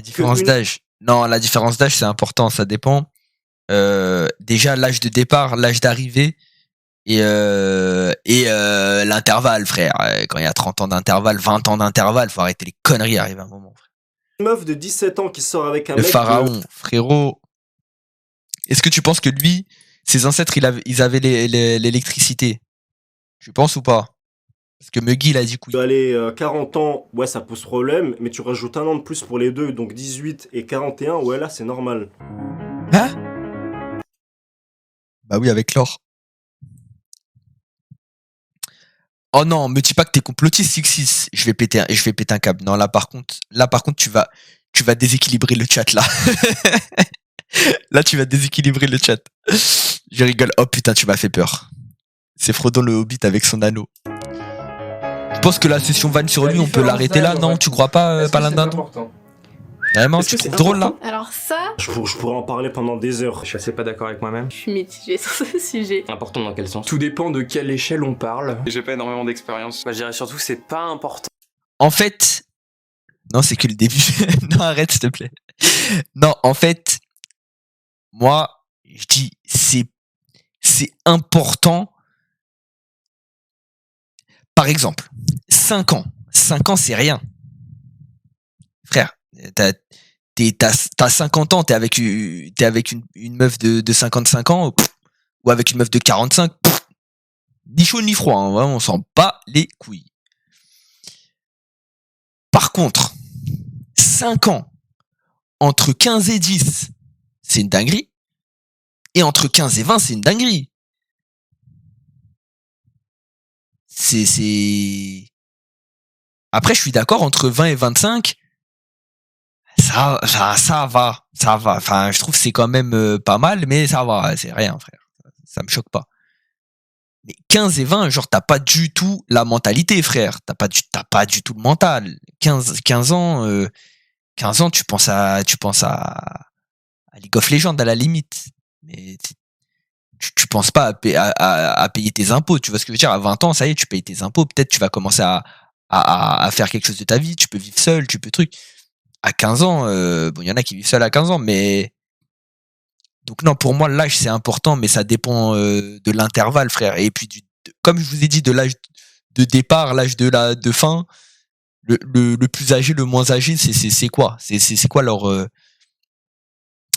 différence d'âge. Non, la différence d'âge, c'est important, ça dépend. Déjà, l'âge de départ, l'âge d'arrivée et l'intervalle, frère. Quand il y a 30 ans d'intervalle, 20 ans d'intervalle, faut arrêter les conneries, arrive un moment, frère. Une meuf de 17 ans qui sort avec un Le mec pharaon, frérot. Est-ce que tu penses que lui, ses ancêtres, ils avaient l'électricité? Tu penses ou pas? Parce que Muggy, il a dit couille. aller 40 ans, ouais, ça pose problème, mais tu rajoutes un an de plus pour les deux, donc 18 et 41, ouais, là, c'est normal. Hein? Bah oui, avec l'or. Oh non, me dis pas que t'es complotiste, Sixis. Je vais péter un câble. Non, là par contre, tu vas déséquilibrer le chat là. Là, tu vas déséquilibrer le chat. Je rigole. Oh putain, tu m'as fait peur. C'est Frodon le Hobbit avec son anneau. Je pense que la session vanne sur lui, on peut l'arrêter là, non? Tu crois pas, Palindindon? Vraiment, tu trouves drôle là? Alors ça, Je pourrais en parler pendant des heures. Je suis assez pas d'accord avec moi-même. je suis mitigée sur ce sujet. Important dans quel sens? Tout dépend de quelle échelle on parle. J'ai pas énormément d'expérience. Bah, je dirais surtout que c'est pas important. En fait, non, c'est que le début. Non, arrête, s'il te plaît. Non, en fait, moi, je dis, c'est important. Par exemple, 5 ans. 5 ans, c'est rien. Frère, t'as 50 ans, t'es avec une meuf de 55 ans, ou avec une meuf de 45, ni chaud ni froid, hein, vraiment, on s'en bat les couilles. Par contre, 5 ans, entre 15 et 10, c'est une dinguerie. Et entre 15 et 20, c'est une dinguerie. Après, je suis d'accord, entre 20 et 25, ça va. Enfin, je trouve que c'est quand même pas mal, mais ça va, c'est rien, frère. Ça me choque pas. Mais 15 et 20, genre, t'as pas du tout la mentalité, frère. T'as pas du tout le mental. 15 ans, tu penses à League of Legends à la limite. Mais tu penses pas à payer tes impôts. Tu vois ce que je veux dire? À 20 ans, ça y est, tu payes tes impôts. Peut-être tu vas commencer à faire quelque chose de ta vie. Tu peux vivre seul, tu peux truc. À 15 ans, bon, il y en a qui vivent seuls à 15 ans, mais donc non, pour moi, l'âge c'est important, mais ça dépend de l'intervalle, frère. Et puis, comme je vous ai dit, de l'âge de départ, l'âge de fin, le plus âgé, le moins âgé, c'est quoi? C'est quoi leur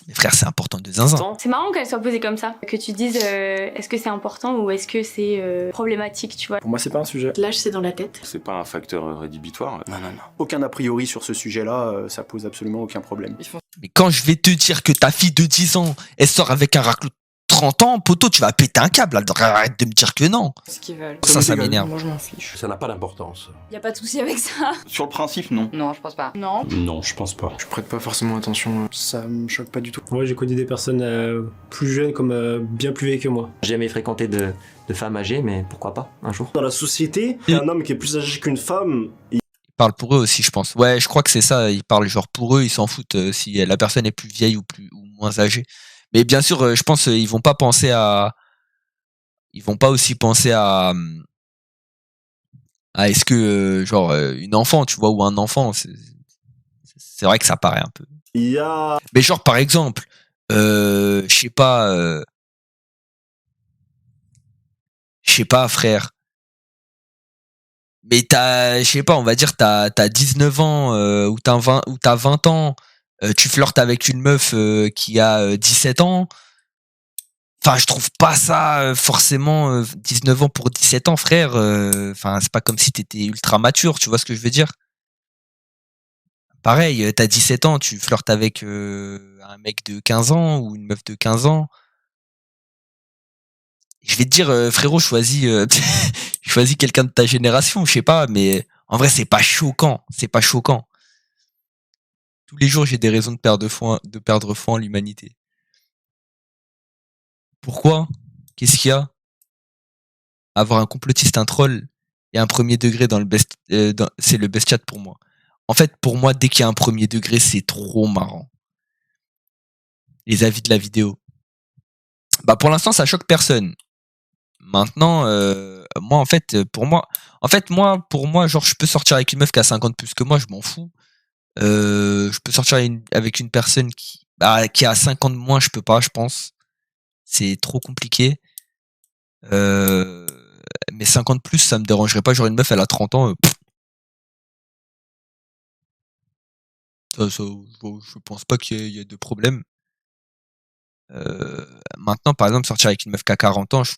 Mais frère, c'est important de zinzin. C'est marrant qu'elle soit posée comme ça, que tu dises est-ce que c'est important ou est-ce que c'est problématique, tu vois. Pour moi, c'est pas un sujet. L'âge, c'est dans la tête. C'est pas un facteur rédhibitoire. Non. Aucun a priori sur ce sujet-là, ça pose absolument aucun problème. Mais quand je vais te dire que ta fille de 10 ans, elle sort avec un raclot de 30 ans, poteau, tu vas péter un câble. Arrête de me dire que non. Ce qu'ils veulent. Ça m'énerve. Moi, je m'en fiche. Ça n'a pas d'importance. Y a pas de souci avec ça. Sur le principe, non. Non, je pense pas. Non. Non, je pense pas. Je prête pas forcément attention. Ça me choque pas du tout. Moi, j'ai connu des personnes plus jeunes comme bien plus vieilles que moi. J'ai jamais fréquenté de femmes âgées, mais pourquoi pas, un jour. Dans la société, un homme qui est plus âgé qu'une femme, Ils parlent pour eux aussi, je pense. Ouais, je crois que c'est ça. Ils parlent genre pour eux, ils s'en foutent si la personne est plus vieille ou moins âgée. Mais bien sûr, je pense ils vont pas aussi penser à est-ce que genre une enfant, tu vois, ou un enfant, c'est vrai que ça paraît un peu. il y a... Mais genre par exemple, je sais pas, frère. Mais je sais pas, on va dire t'as 19 ans ou t'as 20 ans, tu flirtes avec une meuf qui a 17 ans. Enfin, je trouve pas ça forcément 19 ans pour 17 ans, frère. Enfin, c'est pas comme si t'étais ultra mature, tu vois ce que je veux dire? Pareil, t'as 17 ans, tu flirtes avec un mec de 15 ans ou une meuf de 15 ans. Je vais te dire, frérot, choisis quelqu'un de ta génération, je sais pas, mais en vrai, c'est pas choquant. C'est pas choquant. Tous les jours, j'ai des raisons de perdre foi en l'humanité. Pourquoi? Qu'est-ce qu'il y a? Avoir un complotiste, un troll et un premier degré dans le best, c'est le best chat pour moi. En fait, pour moi, dès qu'il y a un premier degré, c'est trop marrant. Les avis de la vidéo. Bah, pour l'instant, ça choque personne. Maintenant, moi, pour moi, genre, je peux sortir avec une meuf qui a 50 plus que moi, je m'en fous. Je peux sortir avec une personne qui a 5 ans de moins, je peux pas, je pense. C'est trop compliqué. Mais 50 plus, ça me dérangerait pas. Genre une meuf, elle a 30 ans. Je pense pas qu'il y ait de problème. Maintenant, par exemple, sortir avec une meuf qui a 40 ans, je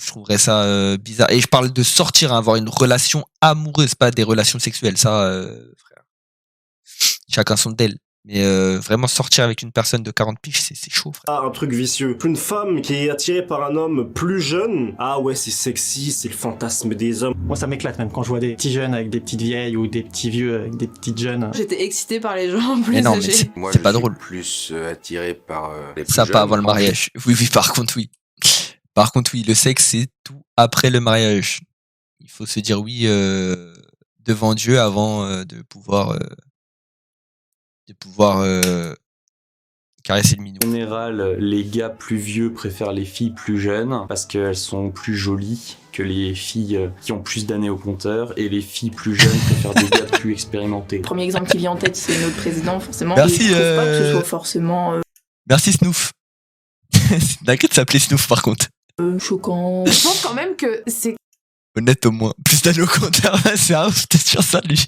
trouverais ça bizarre. Et je parle de sortir, hein, avoir une relation amoureuse, pas des relations sexuelles. Ça, frère, chacun son d'elle. Mais vraiment sortir avec une personne de 40 piges, c'est chaud, frère. Ah, un truc vicieux. Une femme qui est attirée par un homme plus jeune, ah ouais, c'est sexy, c'est le fantasme des hommes. Moi, ça m'éclate même quand je vois des petits jeunes avec des petites vieilles ou des petits vieux avec des petites jeunes. J'étais excitée par les gens plus Mais non, mais âgés. Moi, c'est je pas suis drôle. plus attiré par les plus Ça, jeunes. pas avant le mariage. Oui, par contre, oui. Par contre, oui, le sexe, c'est tout après le mariage. Il faut se dire oui devant Dieu avant de pouvoir caresser le minou. En général, les gars plus vieux préfèrent les filles plus jeunes parce qu'elles sont plus jolies que les filles qui ont plus d'années au compteur, et les filles plus jeunes préfèrent des gars plus expérimentés. Le premier exemple qui vient en tête, c'est notre président, forcément. Merci, Et je trouve pas que ce soit forcément Merci Snoof. T'inquiète, ça s'appelait Snoof par contre. choquant. Je pense quand même que c'est Honnête au moins. Plus d'anneaux au compteur, c'est un ouf, t'es sûr ça lui.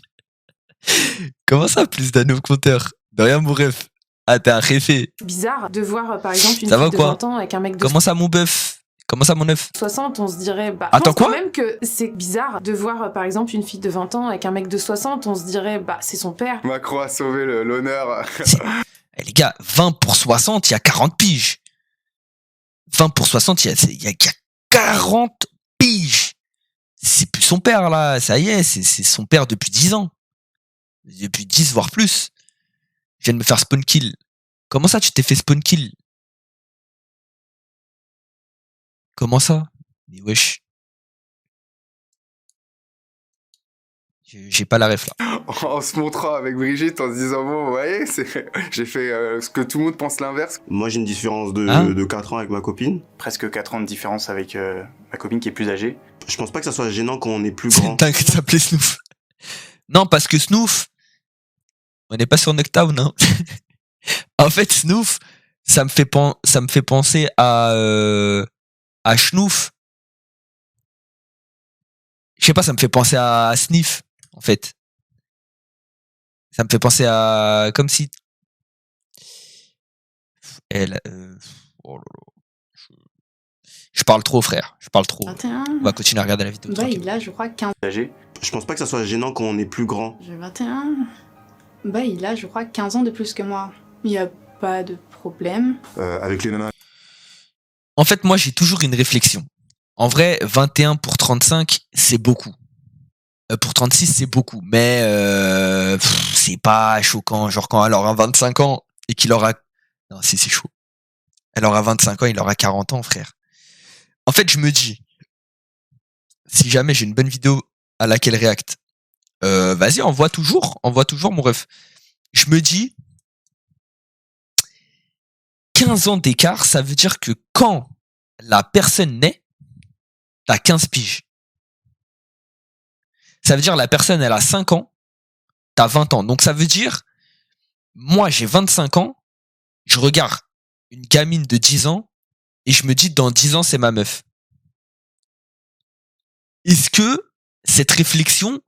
Comment ça, plus d'anneaux au compteur? De rien mon ref. Ah, t'es un réfé. bizarre de voir, par exemple, une Ça va fille de quoi 20 ans avec un mec de Comment ça mon bœuf? Comment ça mon œuf? 60, on se dirait... Bah, Attends, je pense quand quoi même que c'est bizarre de voir, par exemple, une fille de 20 ans avec un mec de 60, on se dirait, bah, c'est son père. Macron a sauvé l'honneur. Eh, les gars, 20 pour 60, il y a 40 piges. 20 pour 60, il y a 40 piges. C'est plus son père là, ça y est, c'est son père depuis 10 ans. Depuis 10 voire plus. Je viens de me faire spawn kill. Comment ça tu t'es fait spawn kill? Comment ça? Mais wesh. J'ai pas la ref là. En se montrant avec Brigitte, en se disant bon, vous voyez, j'ai fait ce que tout le monde pense l'inverse. Moi, j'ai une différence Hein de 4 ans avec ma copine. Presque 4 ans de différence avec ma copine qui est plus âgée. Je pense pas que ça soit gênant quand on est plus grand. T'inquiète, ça s'appelait Snoof. Non, parce que Snoof, on n'est pas sur Knockdown, hein. En fait, Snoof, ça me fait penser à Schnoof. Je sais pas, ça me fait penser à Sniff, en fait. Ça me fait penser à... Comme si... Elle... Oh là là. Je parle trop, frère. Je parle trop. 21. On va continuer à regarder la vidéo. Bah, tranquille. il a, je crois, 15. Âgée. Je pense pas que ça soit gênant quand on est plus grand. J'ai 21. Bah, il a, je crois, 15 ans de plus que moi. Il n'y a pas de problème. Avec les nanas. En fait, moi, j'ai toujours une réflexion. En vrai, 21 pour 35, c'est beaucoup. Pour 36, c'est beaucoup. Mais c'est pas choquant. Genre quand elle aura 25 ans et qu'il aura... Non, c'est chaud. Elle aura 25 ans, il aura 40 ans, frère. En fait, je me dis, si jamais j'ai une bonne vidéo à laquelle réacte, vas-y, envoie toujours mon ref. Je me dis, 15 ans d'écart, ça veut dire que quand la personne naît, t'as 15 piges. Ça veut dire la personne, elle a 5 ans, t'as 20 ans. Donc ça veut dire, moi j'ai 25 ans, je regarde une gamine de 10 ans, et je me dis, dans 10 ans, c'est ma meuf. Est-ce que cette réflexion,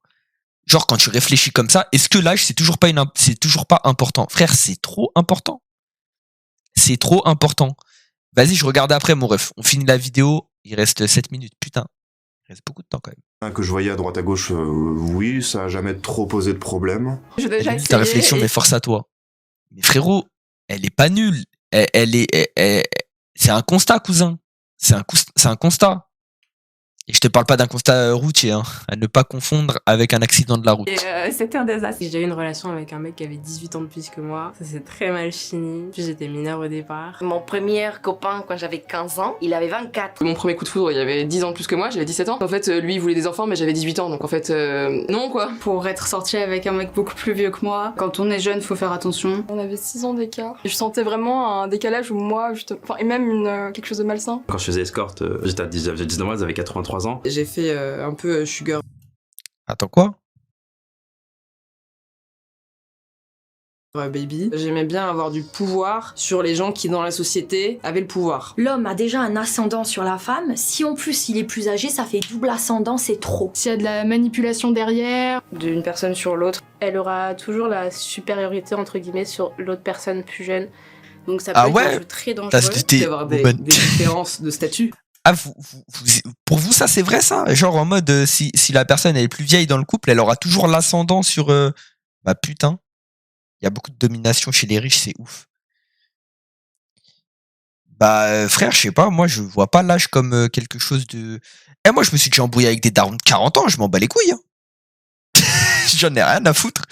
genre quand tu réfléchis comme ça, est-ce que l'âge, c'est toujours pas important? Frère, c'est trop important. C'est trop important. Vas-y, je regarde après, mon ref. On finit la vidéo, il reste 7 minutes. Putain, il reste beaucoup de temps quand même. Que je voyais à droite à gauche, oui, ça a jamais trop posé de problème. J'ai déjà Ta essayé réflexion, et- mais force à toi. Mais frérot, elle est pas nulle. C'est un constat, cousin. C'est un constat. Et je te parle pas d'un constat routier, hein, à ne pas confondre avec un accident de la route. Et c'était un désastre. J'ai eu une relation avec un mec qui avait 18 ans de plus que moi. Ça s'est très mal fini. Puis j'étais mineure au départ. Mon premier copain, quand j'avais 15 ans, il avait 24. Mon premier coup de foudre, il avait 10 ans de plus que moi, j'avais 17 ans. En fait, lui, il voulait des enfants, mais j'avais 18 ans, donc en fait, non quoi. Pour être sortie avec un mec beaucoup plus vieux que moi, quand on est jeune, faut faire attention. On avait 6 ans d'écart. Et je sentais vraiment un décalage où moi, et même quelque chose de malsain. Quand je faisais escorte, j'étais à 19 ans, j'avais 83 ans. J'ai fait un peu sugar. Attends quoi? Baby. J'aimais bien avoir du pouvoir sur les gens qui dans la société avaient le pouvoir. L'homme a déjà un ascendant sur la femme. Si en plus il est plus âgé, ça fait double ascendant, c'est trop. S'il y a de la manipulation derrière, D'une personne sur l'autre, elle aura toujours la supériorité entre guillemets sur l'autre personne plus jeune. Donc ça peut Ah être ouais? un jeu très dangereux. T'as Il y avoir des différences de statut. Ah, pour vous, ça c'est vrai ça? Genre en mode, si la personne elle est plus vieille dans le couple, elle aura toujours l'ascendant sur. Bah putain, il y a beaucoup de domination chez les riches, c'est ouf. Bah frère, je sais pas, moi je vois pas l'âge comme quelque chose de. Eh, moi je me suis déjà embrouillé avec des darons de 40 ans, je m'en bats les couilles. Hein. J'en ai rien à foutre.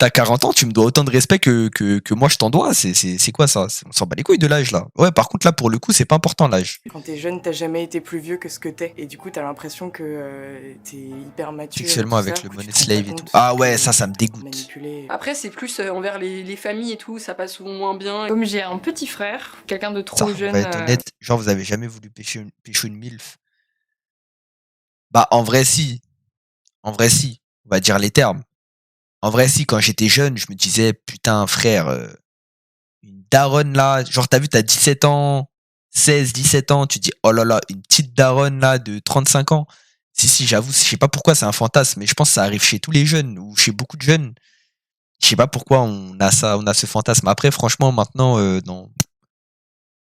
T'as 40 ans, tu me dois autant de respect que moi je t'en dois. C'est quoi ça? On s'en bat les couilles de l'âge là. Ouais, par contre là pour le coup, c'est pas important l'âge. Quand t'es jeune, t'as jamais été plus vieux que ce que t'es. Et du coup, t'as l'impression que t'es hyper mature. Sexuellement tout avec ça, le que money tu te rends slave pas et tout. compte Ah ouais, que ça me dégoûte. manipuler. après c'est plus envers les familles et tout, ça passe souvent moins bien. Comme j'ai un petit frère, quelqu'un de Ça, trop on jeune. va être honnête, genre vous avez jamais voulu pécho une MILF? Bah en vrai si. En vrai si. On va dire les termes. En vrai si, quand j'étais jeune, je me disais, putain frère, une daronne là, genre t'as vu, t'as 17 ans, 16, 17 ans, tu dis, oh là là, une petite daronne là de 35 ans. Si, j'avoue, je sais pas pourquoi c'est un fantasme, mais je pense que ça arrive chez tous les jeunes, ou chez beaucoup de jeunes. Je sais pas pourquoi on a ça, on a ce fantasme. Après, franchement, maintenant, non.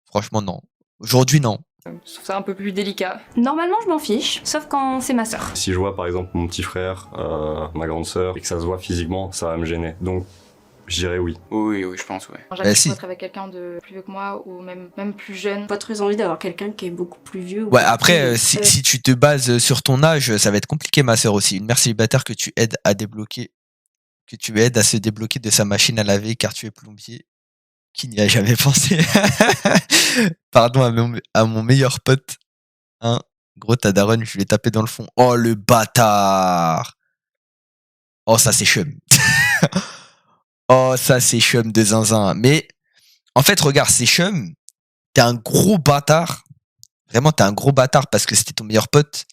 Franchement, non. Aujourd'hui, non. Je trouve ça un peu plus délicat. Normalement, je m'en fiche, sauf quand c'est ma sœur. Si je vois par exemple mon petit frère, ma grande sœur, et que ça se voit physiquement, ça va me gêner. Donc, je dirais oui. Oui, je pense, ouais. J'aimerais être avec quelqu'un de plus vieux que moi ou même plus jeune. Pas très envie d'avoir quelqu'un qui est beaucoup plus vieux. Ouais, après, si tu te bases sur ton âge, ça va être compliqué, ma sœur aussi. Une mère célibataire que tu aides à débloquer, que tu aides à se débloquer de sa machine à laver car tu es plombier. Qui n'y a jamais pensé? Pardon à mon meilleur pote. Hein, gros, ta daronne, je l'ai tapé dans le fond. Oh, le bâtard! Oh, ça, c'est chum. Oh, ça, c'est chum de zinzin. Mais, en fait, regarde, c'est chum. T'es un gros bâtard. Vraiment, t'es un gros bâtard parce que c'était ton meilleur pote.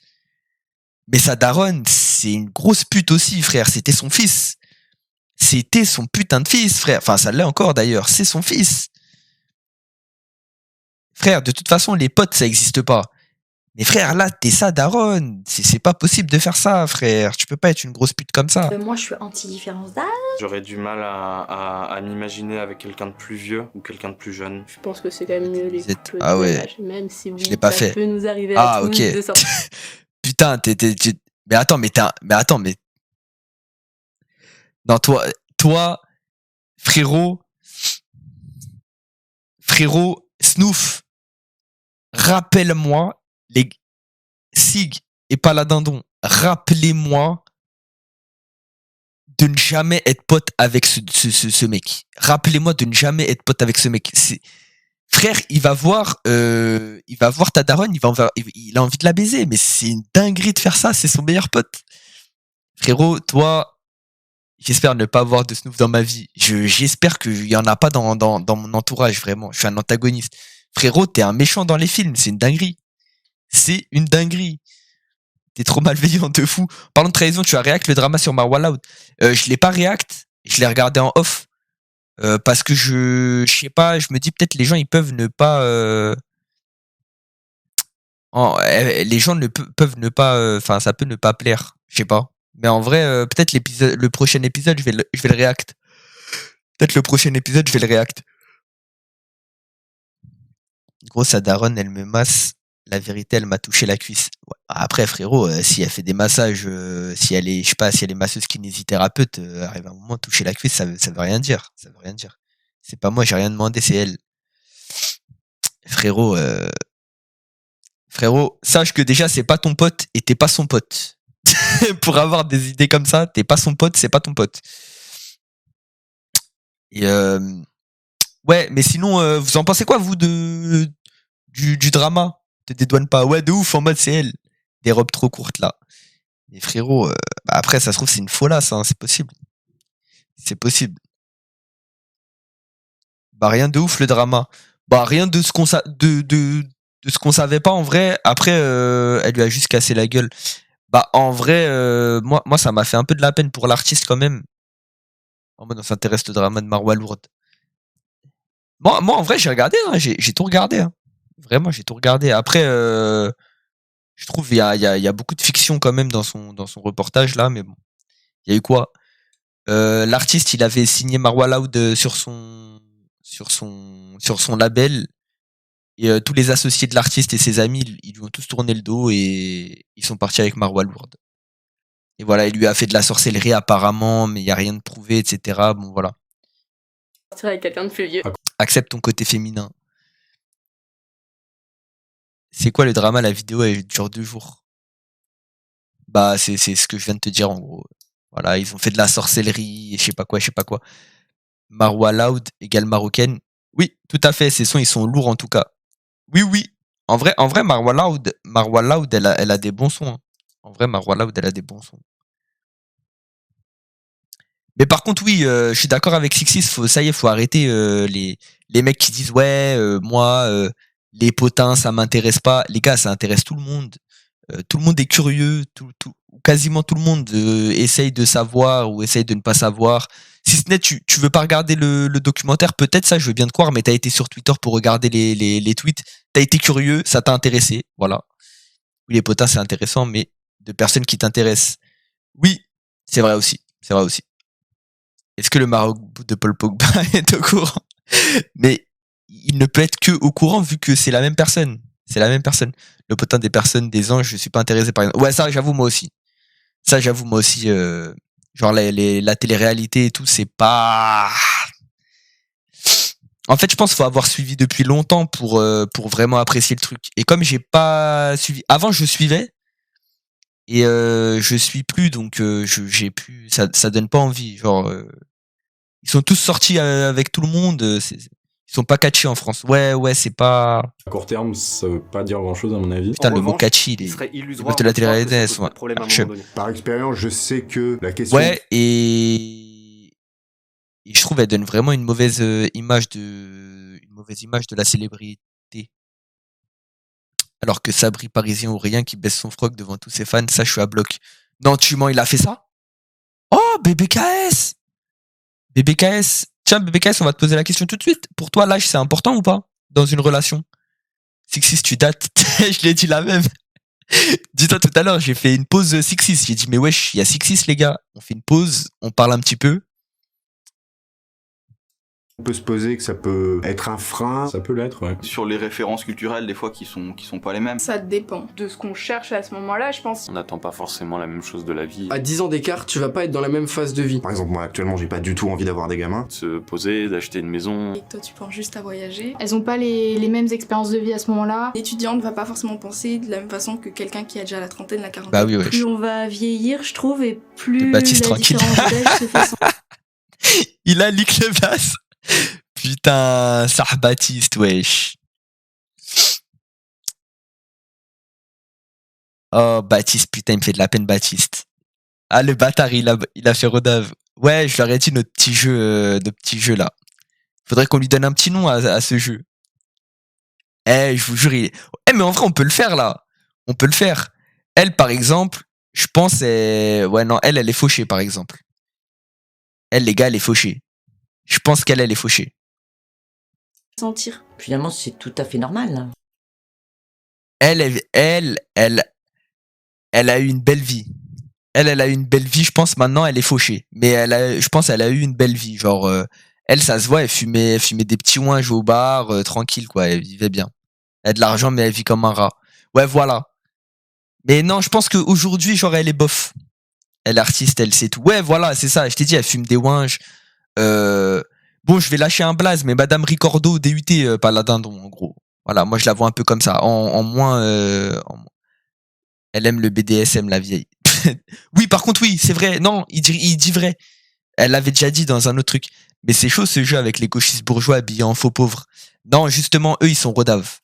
Mais sa daronne, c'est une grosse pute aussi, frère. C'était son fils. C'était son putain de fils, frère. Enfin, ça l'est encore d'ailleurs. C'est son fils. Frère, de toute façon, les potes, ça existe pas. Mais frère, là, t'es sa daronne. C'est pas possible de faire ça, frère. Tu peux pas être une grosse pute comme ça. Moi, je suis anti-différence d'âge. J'aurais du mal à m'imaginer avec quelqu'un de plus vieux ou quelqu'un de plus jeune. Je pense que c'est quand même mieux les couples Ah de ouais. même âge, même si oui, Je l'ai pas ça fait. peut nous arriver à Ah, tous ok. de sortir. Putain, mais attends, mais non, toi, frérot, Snoof, rappelle-moi, les Sig et Paladindon, rappelez-moi de ne jamais être pote avec ce mec. Rappelez-moi de ne jamais être pote avec ce mec. Frère, il va voir ta daronne, il a envie de la baiser, mais c'est une dinguerie de faire ça, c'est son meilleur pote. Frérot, toi, j'espère ne pas avoir de Snoof dans ma vie. J'espère qu'il y en a pas dans mon entourage, vraiment. Je suis un antagoniste. Frérot, t'es un méchant dans les films, c'est une dinguerie. C'est une dinguerie. T'es trop malveillant, de fou. Parlons de trahison, tu as react le drama sur Marwa Loud. Je l'ai pas react, je l'ai regardé en off. Parce que je sais pas, je me dis peut-être les gens ils peuvent ne pas les gens peuvent ne pas enfin ça peut ne pas plaire, je sais pas. Mais en vrai peut-être le prochain épisode je vais le react. Peut-être le prochain épisode je vais le react. Gros sa daronne elle me masse, la vérité elle m'a touché la cuisse. Ouais. Après frérot si elle fait des massages si elle est je sais pas si elle est masseuse kinésithérapeute arrive un moment toucher la cuisse ça veut rien dire, ça veut rien dire. C'est pas moi, j'ai rien demandé, c'est elle. Frérot sache que déjà c'est pas ton pote et t'es pas son pote. Pour avoir des idées comme ça, t'es pas son pote, c'est pas ton pote. Et ouais, mais sinon vous en pensez quoi vous du drama? Te dédouane pas. Ouais, de ouf, en mode c'est elle. Des robes trop courtes là. Mais frérot, bah après ça se trouve c'est une folasse, hein, c'est possible. C'est possible. Bah rien de ouf le drama. Bah rien de ce qu'on de ce qu'on savait pas en vrai. Après elle lui a juste cassé la gueule. Bah, en vrai, moi, ça m'a fait un peu de la peine pour l'artiste quand même. En mode, on s'intéresse au drama de Marwa Lourde. Moi, en vrai, j'ai regardé, hein, j'ai tout regardé. Hein. Vraiment, j'ai tout regardé. Après, je trouve il y a beaucoup de fiction quand même dans son reportage là, mais bon. Il y a eu quoi? L'artiste, il avait signé Marwa Loud sur son label. Et tous les associés de l'artiste et ses amis, ils lui ont tous tourné le dos et ils sont partis avec Marwa Lourde. Et voilà, il lui a fait de la sorcellerie apparemment, mais il n'y a rien de prouvé, etc. Bon, voilà. Sortir avec quelqu'un de plus vieux. Accepte ton côté féminin. C'est quoi le drama? La vidéo, elle dure 2 jours. Bah, c'est ce que je viens de te dire en gros. Voilà, ils ont fait de la sorcellerie, et je sais pas quoi. Marwa Loud égale marocaine. Oui, tout à fait, ces sons, ils sont lourds en tout cas. Oui. En vrai, Marwa Loud, elle a des bons sons. Hein. En vrai, Marwa Loud, elle a des bons sons. Mais par contre, oui, je suis d'accord avec Sixis, ça y est, faut arrêter les mecs qui disent ouais, moi, les potins, ça m'intéresse pas. Les gars, ça intéresse tout le monde. Tout le monde est curieux, quasiment tout le monde essaye de savoir ou essaye de ne pas savoir. Si ce n'est, tu veux pas regarder le documentaire, peut-être ça, je veux bien te croire, mais t'as été sur Twitter pour regarder les tweets, t'as été curieux, ça t'a intéressé, voilà. Oui, les potins, c'est intéressant, mais de personnes qui t'intéressent. Oui, c'est vrai aussi. Est-ce que le marabout de Paul Pogba est au courant? Mais il ne peut être que au courant vu que c'est la même personne. C'est la même personne. Le potin des personnes, des anges, je suis pas intéressé par exemple. Ouais, ça, j'avoue, moi aussi. Genre, la télé-réalité et tout, c'est pas. En fait, je pense qu'il faut avoir suivi depuis longtemps pour vraiment apprécier le truc. Et comme j'ai pas suivi. Avant, je suivais. Et je suis plus, donc j'ai plus. Ça donne pas envie. Genre. Ils sont tous sortis avec tout le monde. Ils sont pas catchés en France. Ouais, c'est pas. À court terme, ça veut pas dire grand chose à mon avis. Putain, le mot catchy, il serait est illusoire de la télé-réalité. Par expérience, je sais que la question. Ouais, et je trouve elle donne vraiment une mauvaise image de la célébrité. Alors que Sabri Parisien ou rien qui baisse son froc devant tous ses fans, ça je suis à bloc. Non, tu mens, il a fait ça? Oh, BBKS! Tiens, BBKS, on va te poser la question tout de suite. Pour toi, l'âge, c'est important ou pas dans une relation? Sixis, tu dates. Je l'ai dit la même. Dis-toi tout à l'heure, j'ai fait une pause Sixis. J'ai dit, mais wesh, il y a Sixis, les gars. On fait une pause, on parle un petit peu. On peut se poser que ça peut être un frein. Ça peut l'être, ouais. Sur les références culturelles, des fois, qui sont pas les mêmes. Ça dépend de ce qu'on cherche à ce moment-là, je pense. On n'attend pas forcément la même chose de la vie. À 10 ans d'écart, tu vas pas être dans la même phase de vie. Par exemple, moi, actuellement, j'ai pas du tout envie d'avoir des gamins. Se poser, d'acheter une maison. Et toi, tu penses juste à voyager. Elles ont pas les mêmes expériences de vie à ce moment-là. L'étudiante va pas forcément penser de la même façon que quelqu'un qui a déjà la trentaine, la quarantaine. Bah oui, ouais. Plus on va vieillir, je trouve, et plus Baptiste, la tranquille. différence d'âge se fait sentir. Il a leak le place. Putain, ça Baptiste, wesh. Oh, Baptiste, putain, il me fait de la peine, Baptiste. Ah, le bâtard, il a fait Rodave. Ouais, je leur ai dit notre petit jeu là. Faudrait qu'on lui donne un petit nom à ce jeu. Je vous jure, mais en vrai, on peut le faire là. On peut le faire. Elle, par exemple, je pense, ouais, non, elle est fauchée, par exemple. Elle, les gars, elle est fauchée. Je pense qu'elle est fauchée. Sentir. Finalement, c'est tout à fait normal. Elle a eu une belle vie. Elle a eu une belle vie, je pense. Maintenant, elle est fauchée. Mais je pense qu'elle a eu une belle vie. Genre, elle, ça se voit, elle fumait des petits oins, jouait au bar, tranquille, quoi. Elle vivait bien. Elle a de l'argent, mais elle vit comme un rat. Ouais, voilà. Mais non, je pense qu'aujourd'hui, genre, elle est bof. Elle est artiste, elle sait tout. Ouais, voilà, c'est ça. Je t'ai dit, elle fume des ouinges. Bon, je vais lâcher un blaze, mais Madame Ricordo, DUT, pas la dindon, en gros. Voilà, moi, je la vois un peu comme ça. En moins, elle aime le BDSM, la vieille. Oui, par contre, oui, c'est vrai. Non, il dit vrai. Elle l'avait déjà dit dans un autre truc. Mais c'est chaud, ce jeu avec les gauchistes bourgeois habillés en faux pauvres. Non, justement, eux, ils sont rodaves.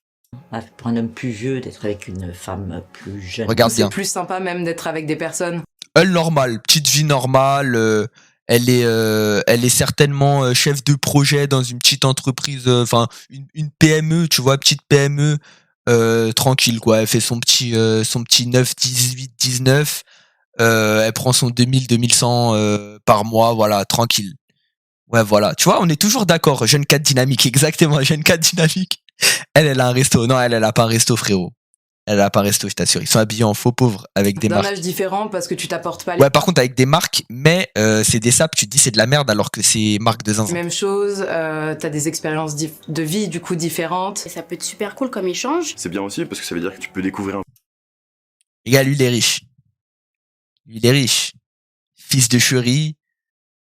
Pour un homme plus vieux, d'être avec une femme plus jeune. Regarde bien. C'est plus sympa même d'être avec des personnes. Elle, normale, petite vie normale. Elle est certainement chef de projet dans une petite entreprise, enfin une PME, tu vois, petite PME. tranquille, quoi. Elle fait son petit 9, 18, 19. Elle prend son 2000, 2100 par mois, voilà, tranquille. Ouais, voilà. Tu vois, on est toujours d'accord. Jeune 4 dynamique, exactement. Jeune 4 dynamique. Elle a un resto. Non, elle a pas un resto, frérot. Elle a pas un resto, je t'assure. Ils sont habillés en faux pauvres avec des D'un marques. âge différent parce que tu t'apportes pas Ouais, par contre, avec des marques, mais c'est des sapes, tu te dis c'est de la merde alors que c'est marque de zinzin. Même chose, t'as des expériences de vie du coup différentes. Et ça peut être super cool comme échange. C'est bien aussi parce que ça veut dire que tu peux découvrir un... Les gars, lui, il est riche. Lui, il est riche. Fils de chérie.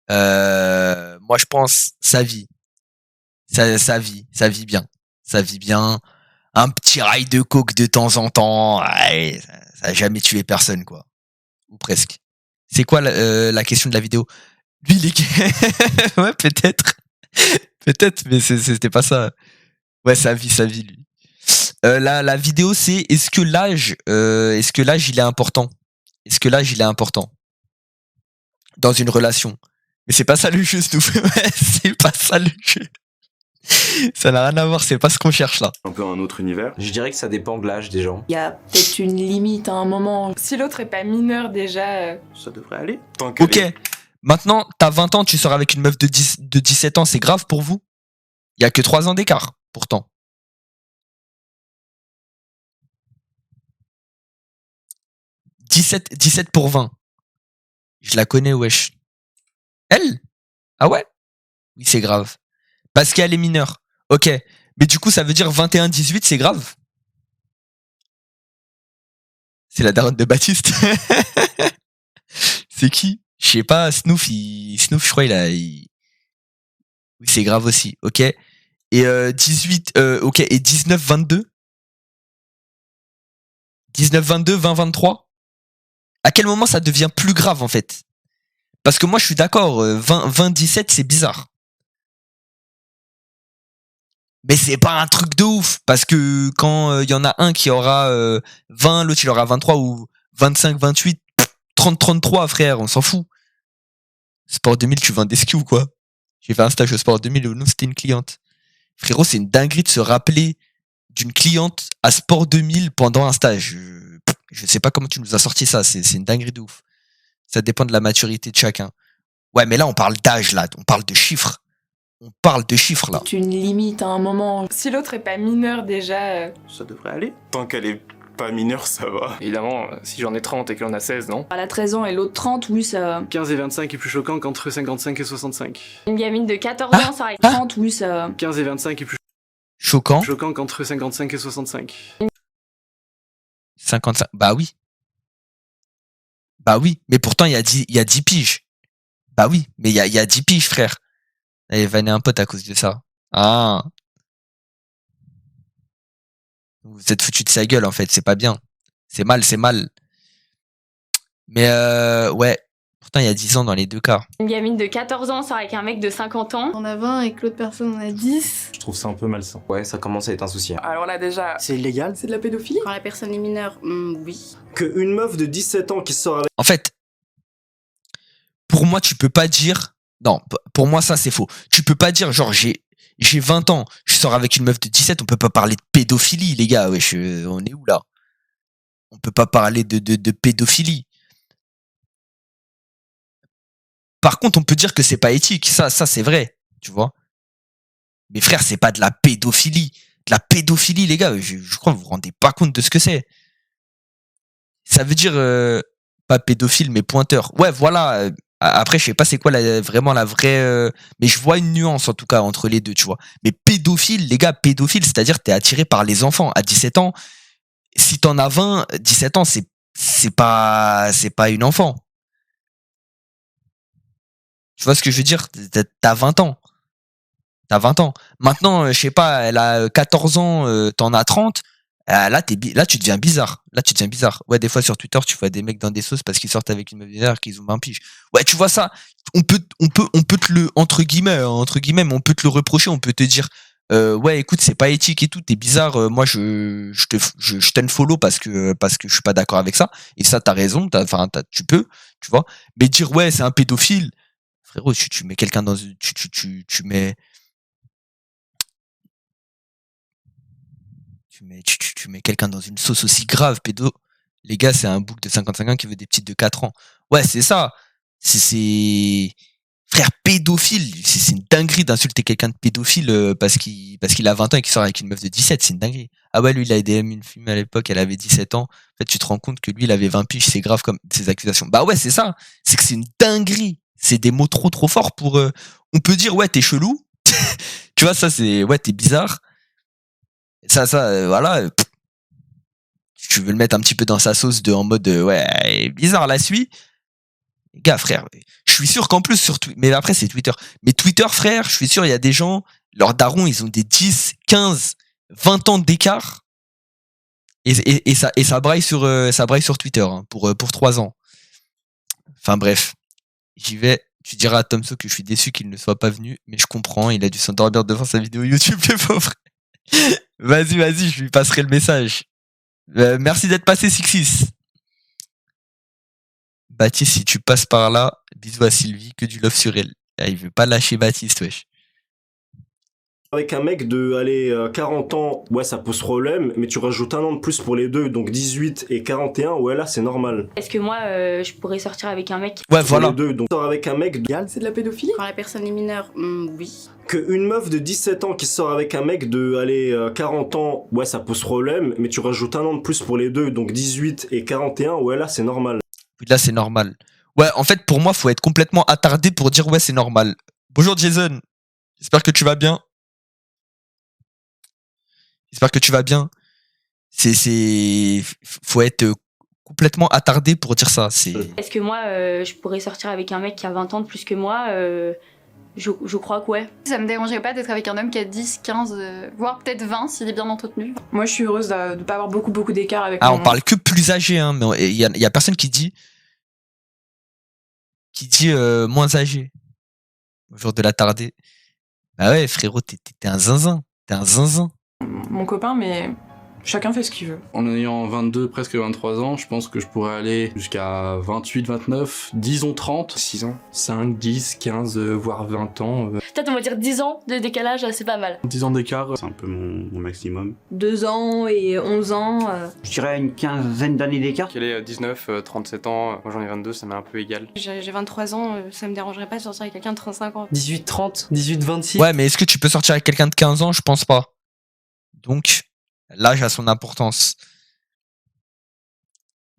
Moi, je pense, sa vie. Ça vit bien. Ça vit bien. Un petit rail de coke de temps en temps. Ouais, ça a jamais tué personne, quoi. Ou presque. C'est quoi la question de la vidéo? Lui, il est gay. Ouais, peut-être. Peut-être, mais c'était pas ça. Ouais, sa vie, lui. La vidéo, c'est est-ce que l'âge, il est important? Est-ce que l'âge, il est important dans une relation? Mais c'est pas ça le jeu, Snoop. Ouais, c'est pas ça le jeu. Ça n'a rien à voir, c'est pas ce qu'on cherche là. Un peu un autre univers. Je dirais que ça dépend de l'âge des gens. Il y a peut-être une limite à un moment. Si l'autre est pas mineur déjà. Ça devrait aller. Tant que Ok, maintenant, t'as 20 ans, tu sors avec une meuf de 17 ans, c'est grave pour vous? Il y a que 3 ans d'écart, pourtant. « 17 pour 20. Je la connais, wesh. Elle? Ah ouais? Oui, c'est grave. Parce qu'elle est mineure. Ok. Mais du coup, ça veut dire 21-18, c'est grave? C'est la daronne de Baptiste. C'est qui? Je sais pas, Snoop, je crois, oui, c'est grave aussi, ok. Et 18, ok, et 19-22? 19-22, 20-23? À quel moment ça devient plus grave, en fait? Parce que moi, je suis d'accord, 20-17, c'est bizarre. Mais c'est pas un truc de ouf, parce que quand il y en a un qui aura 20, l'autre il aura 23, ou 25, 28, 30, 33, frère, on s'en fout. Sport 2000, tu vends des skis ou quoi? J'ai fait un stage au Sport 2000 où nous, c'était une cliente. Frérot, c'est une dinguerie de se rappeler d'une cliente à Sport 2000 pendant un stage. Je sais pas comment tu nous as sorti ça, c'est une dinguerie de ouf. Ça dépend de la maturité de chacun. Ouais, mais là, on parle d'âge, là, on parle de chiffres. On parle de chiffres, là. C'est une limite à un moment. Si l'autre est pas mineur déjà. Ça devrait aller. Tant qu'elle est pas mineure, ça va. Évidemment, si j'en ai 30 et qu'elle en a 16, non? Elle a 13 ans et l'autre 30, oui, ça... 15 et 25 est plus choquant qu'entre 55 et 65. Une gamine de 14 ans, ça arrive. 30, oui, ça... 15 et 25 est plus choquant qu'entre 55 et 65. 55, bah oui. Bah oui, mais pourtant, il y a 10 piges. Bah oui, mais il y a 10 piges, frère. Elle vanné un pote à cause de ça. Ah. Vous êtes foutu de sa gueule, en fait, c'est pas bien. C'est mal, c'est mal. Mais ouais, pourtant il y a 10 ans dans les deux cas. Une gamine de 14 ans sort avec un mec de 50 ans. On a 20 et que l'autre personne en a 10. Je trouve ça un peu malsain. Ouais, ça commence à être insouciant. Alors là déjà. C'est illégal? C'est de la pédophilie? Quand la personne est mineure, oui. Qu'une meuf de 17 ans qui sort avec... En fait, pour moi, tu peux pas dire... Non, pour moi, ça, c'est faux. Tu peux pas dire, genre, j'ai 20 ans, je sors avec une meuf de 17, on peut pas parler de pédophilie, les gars. Wesh, on est où, là? On peut pas parler de pédophilie. Par contre, on peut dire que c'est pas éthique. Ça, c'est vrai, tu vois. Mais frère, c'est pas de la pédophilie. De la pédophilie, les gars, je crois que vous vous rendez pas compte de ce que c'est. Ça veut dire, pas pédophile, mais pointeur. Ouais, voilà. Après, je sais pas c'est quoi vraiment la vraie... mais je vois une nuance, en tout cas, entre les deux, tu vois. Mais pédophile, les gars, pédophile, c'est-à-dire t'es attiré par les enfants. À 17 ans, si t'en as 20, 17 ans, c'est pas une enfant. Tu vois ce que je veux dire? T'as 20 ans. T'as 20 ans. Maintenant, je sais pas, elle a 14 ans, t'en as 30. Là, tu deviens bizarre. Là, tu deviens bizarre. Ouais, des fois sur Twitter, tu vois des mecs dans des sauces parce qu'ils sortent avec une meuf bizarre qu'ils ont 20 piges. Ouais, tu vois ça. On peut te le, entre guillemets, mais on peut te le reprocher. On peut te dire, ouais, écoute, c'est pas éthique et tout. T'es bizarre. Moi, je t'unfollow parce que je suis pas d'accord avec ça. Et ça, t'as raison. Tu peux, tu vois. Mais dire, ouais, c'est un pédophile. Frérot, tu mets quelqu'un dans, tu Tu mets quelqu'un dans une sauce aussi grave, pédo. Les gars, c'est un bouc de 55 ans qui veut des petites de 4 ans. Ouais, c'est ça. C'est frère pédophile. C'est une dinguerie d'insulter quelqu'un de pédophile parce qu'il a 20 ans et qu'il sort avec une meuf de 17. C'est une dinguerie. Ah ouais, lui, il a aidé une fille à l'époque, elle avait 17 ans. En fait, tu te rends compte que lui, il avait 20 piges. C'est grave comme ces accusations. Bah ouais, c'est ça. C'est que c'est une dinguerie. C'est des mots trop forts pour... On peut dire, ouais, t'es chelou. Tu vois, ça, c'est... Ouais, t'es bizarre. Ça, voilà. Tu veux le mettre un petit peu dans sa sauce en mode ouais, bizarre la suite. Les gars, frère, je suis sûr qu'en plus sur Twitter, mais après c'est Twitter. Mais Twitter, frère, je suis sûr il y a des gens, leurs darons, ils ont des 10, 15, 20 ans d'écart. Et ça braille sur Twitter hein, pour 3 ans. Enfin bref, j'y vais. Tu diras à Tomso que je suis déçu qu'il ne soit pas venu, mais je comprends, il a dû s'endormir devant sa vidéo YouTube, le pauvre. Vas-y, je lui passerai le message. Merci d'être passé, Sixis. Baptiste, si tu passes par là, bisous à Sylvie, que du love sur elle. Ah, il veut pas lâcher Baptiste, wesh. Avec un mec de 40 ans, ouais, ça pose problème, mais tu rajoutes un an de plus pour les deux, donc 18 et 41, ouais, là, c'est normal. Est-ce que moi, je pourrais sortir avec un mec? Ouais, voilà. Les deux, donc sort avec un mec, C'est de la pédophilie? Quand la personne est mineure, oui. que une meuf de 17 ans qui sort avec un mec de 40 ans, ouais, ça pose problème, mais tu rajoutes un an de plus pour les deux, donc 18 et 41, ouais, là, c'est normal. Là, c'est normal. Ouais, en fait, pour moi, faut être complètement attardé pour dire ouais, c'est normal. Bonjour, Jason. J'espère que tu vas bien. Faut être complètement attardé pour dire ça. Est-ce que moi, je pourrais sortir avec un mec qui a 20 ans de plus que moi? Je crois que ouais. Ça me dérangerait pas d'être avec un homme qui a 10, 15, voire peut-être 20 s'il est bien entretenu. Moi, je suis heureuse de pas avoir beaucoup d'écart avec on parle que plus âgé, hein, mais il y a personne qui dit moins âgé. Au jour de l'attardé. Bah ouais, frérot, t'es un zinzin. mon copain, mais chacun fait ce qu'il veut. En ayant 22, presque 23 ans, je pense que je pourrais aller jusqu'à 28, 29, disons 30. 6 ans. 5, 10, 15, voire 20 ans. Peut-être on va dire 10 ans de décalage, c'est pas mal. 10 ans d'écart. C'est un peu mon maximum. 2 ans et 11 ans. Je dirais une quinzaine d'années d'écart. Qu'elle est 19, 37 ans, moi j'en ai 22, ça m'est un peu égal. J'ai 23 ans, ça me dérangerait pas de sortir avec quelqu'un de 35 ans. 18, 30, 18, 26. Ouais, mais est-ce que tu peux sortir avec quelqu'un de 15 ans? Je pense pas. Donc, l'âge a son importance.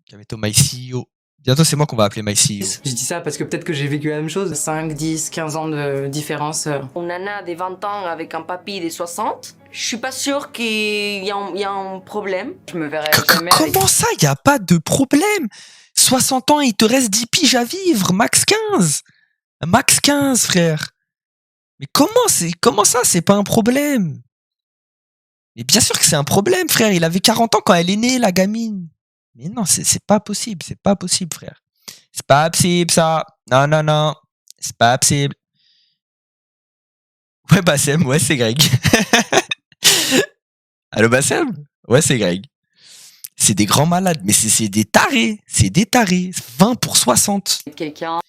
Kameto My CEO. Bientôt, c'est moi qu'on va appeler My CEO. Je dis ça parce que peut-être que j'ai vécu la même chose. 5, 10, 15 ans de différence. On en a des 20 ans avec un papy des 60. Je suis pas sûre qu'il y a un problème. Je me verrais jamais avec... Comment ça, y a pas de problème? 60 ans, il te reste 10 piges à vivre. Max 15. Max 15, frère. Mais comment ça, c'est pas un problème? Mais bien sûr que c'est un problème, frère. Il avait 40 ans quand elle est née, la gamine. Mais non, c'est pas possible. C'est pas possible, frère. C'est pas possible, ça. Non. C'est pas possible. Ouais, Bassem. Ouais, c'est Greg. Allô, Bassem? Ouais, c'est Greg. C'est des grands malades. Mais c'est des tarés. C'est des tarés. 20 pour 60. Quelqu'un...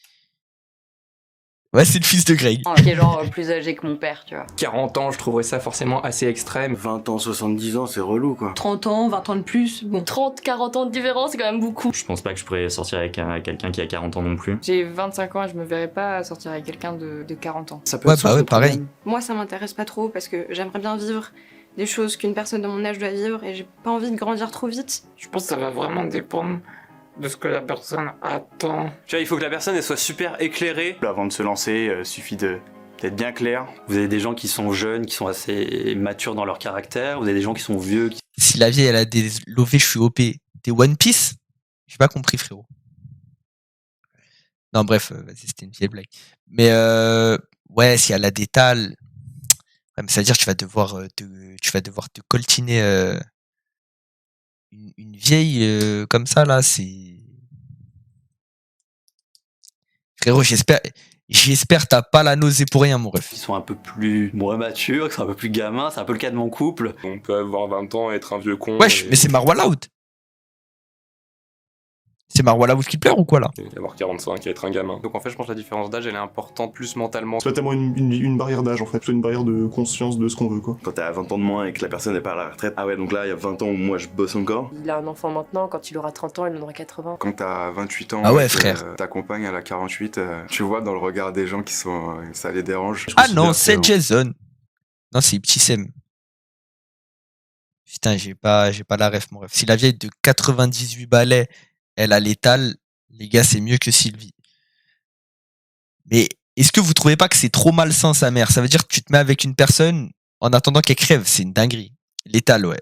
Ouais, c'est le fils de Greg. qui est genre plus âgé que mon père, tu vois. 40 ans, je trouverais ça forcément assez extrême. 20 ans, 70 ans, c'est relou, quoi. 30 ans, 20 ans de plus, bon. 30, 40 ans de différence, c'est quand même beaucoup. Je pense pas que je pourrais sortir avec quelqu'un qui a 40 ans non plus. J'ai 25 ans et je me verrais pas sortir avec quelqu'un de 40 ans. Ouais, bah ouais, pareil. Moi, ça m'intéresse pas trop parce que j'aimerais bien vivre des choses qu'une personne de mon âge doit vivre et j'ai pas envie de grandir trop vite. Je pense que ça va vraiment dépendre de ce que la personne attend. Tu vois, il faut que la personne elle soit super éclairée. Avant de se lancer, suffit d'être bien clair. Vous avez des gens qui sont jeunes, qui sont assez matures dans leur caractère. Vous avez des gens qui sont vieux. Si la vieille, elle a des lovés, je suis OP. Des One Piece? J'ai pas compris, frérot. Non, bref, vas-y, c'était une vieille blague. Mais ouais, si elle a des tales, ouais, mais ça veut dire que tu vas devoir te coltiner une vieille comme ça, là, c'est... Frérot, j'espère t'as pas la nausée pour rien, mon ref. Ils sont un peu plus moins matures, qui sont un peu plus gamins. C'est un peu le cas de mon couple. On peut avoir 20 ans et être un vieux con. Wesh, mais c'est Marwa Loud. C'est Marwa Lavouf qui pleure ou quoi là? Avoir 45 et être un gamin. Donc en fait, je pense que la différence d'âge, elle est importante plus mentalement. C'est pas tellement une barrière d'âge en fait, c'est une barrière de conscience de ce qu'on veut quoi. Quand t'as 20 ans de moins et que la personne n'est pas à la retraite, ah ouais, donc là, il y a 20 ans où moi je bosse encore. Il a un enfant maintenant, quand il aura 30 ans, il en aura 80. Quand t'as 28 ans, Ah ouais, frère. ta compagne elle a 48, tu vois dans le regard des gens qui sont, ça les dérange. Ah non, c'est Jason. Non, c'est Petit Sem. Putain, j'ai pas la ref, mon ref. Si la vieille de 98 balais, elle a l'étal, les gars, c'est mieux que Sylvie. Mais est-ce que vous trouvez pas que c'est trop malsain, sa mère? Ça veut dire que tu te mets avec une personne en attendant qu'elle crève. C'est une dinguerie. L'étal, ouais.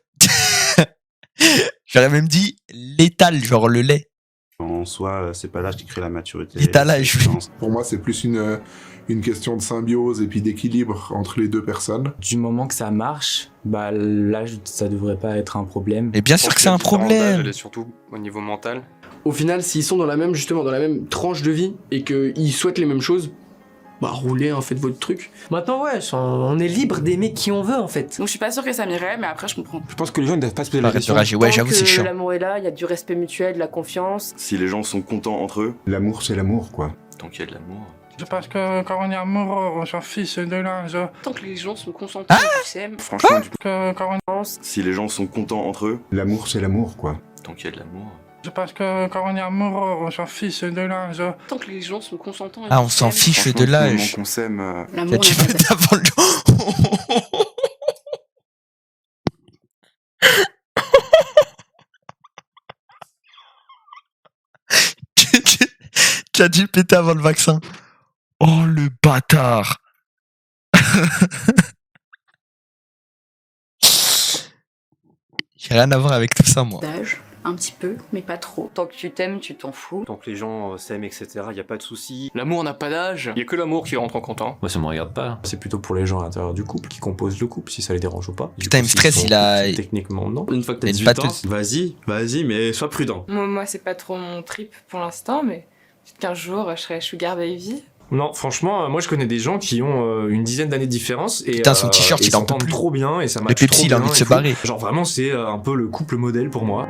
J'aurais même dit l'étal, genre le lait. En soi, c'est pas l'âge qui crée la maturité. L'étalage. Pour moi, c'est plus une question de symbiose et puis d'équilibre entre les deux personnes. Du moment que ça marche, bah l'âge, ça devrait pas être un problème. Mais bien sûr que c'est un problème. Elle est surtout au niveau mental. Au final, s'ils sont dans la même tranche de vie et qu'ils souhaitent les mêmes choses, bah roulez, hein, faites votre truc. Maintenant, ouais, on est libre d'aimer qui on veut en fait. Donc je suis pas sûre que ça m'irait, mais après je comprends. Je pense que les gens ne doivent pas se poser la Arrête de question. rager, ouais, j'avoue, c'est chiant. L'amour est là, il y a du respect mutuel, de la confiance. Si les gens sont contents entre eux, l'amour c'est l'amour quoi. Tant qu'il y a de l'amour. Je pense que quand on est amoureux, on s'en fiche de l'âge. Tant que les gens sont consentés, tu sais. Franchement, Quand on... si les gens sont contents entre eux, l'amour c'est l'amour quoi. Tant qu'il y a de l'amour. Je pense que quand on est amoureux, on s'en fiche de l'âge. Tant que les gens sont consentants. Ah, on s'en fiche de l'âge. Qu'on s'aime. L'amour, tu peux t'avoir le... Tu as dû péter avant le vaccin. Oh, le bâtard. J'ai rien à voir avec tout ça, moi. D'âge, un petit peu, mais pas trop. Tant que tu t'aimes, tu t'en fous. Tant que les gens s'aiment, etc., y a pas de souci. L'amour n'a pas d'âge. Y a que l'amour qui rentre en compte. Moi, ça me regarde pas. C'est plutôt pour les gens à l'intérieur du couple qui composent le couple, si ça les dérange ou pas. Putain, il me stresse, il a... Techniquement, non. Une fois que t'as Une 18 ans, batteuse. vas-y, mais sois prudent. Moi, c'est pas trop mon trip pour l'instant, mais peut-être qu'un jour, je serai sugar baby. Non, franchement, moi je connais des gens qui ont une dizaine d'années de différence et Putain, son t-shirt, il en peut s'entendent plus. trop bien et ça Le match Pepsi, trop il a bien envie de et se tout. barrer. Genre vraiment, c'est un peu le couple modèle pour moi.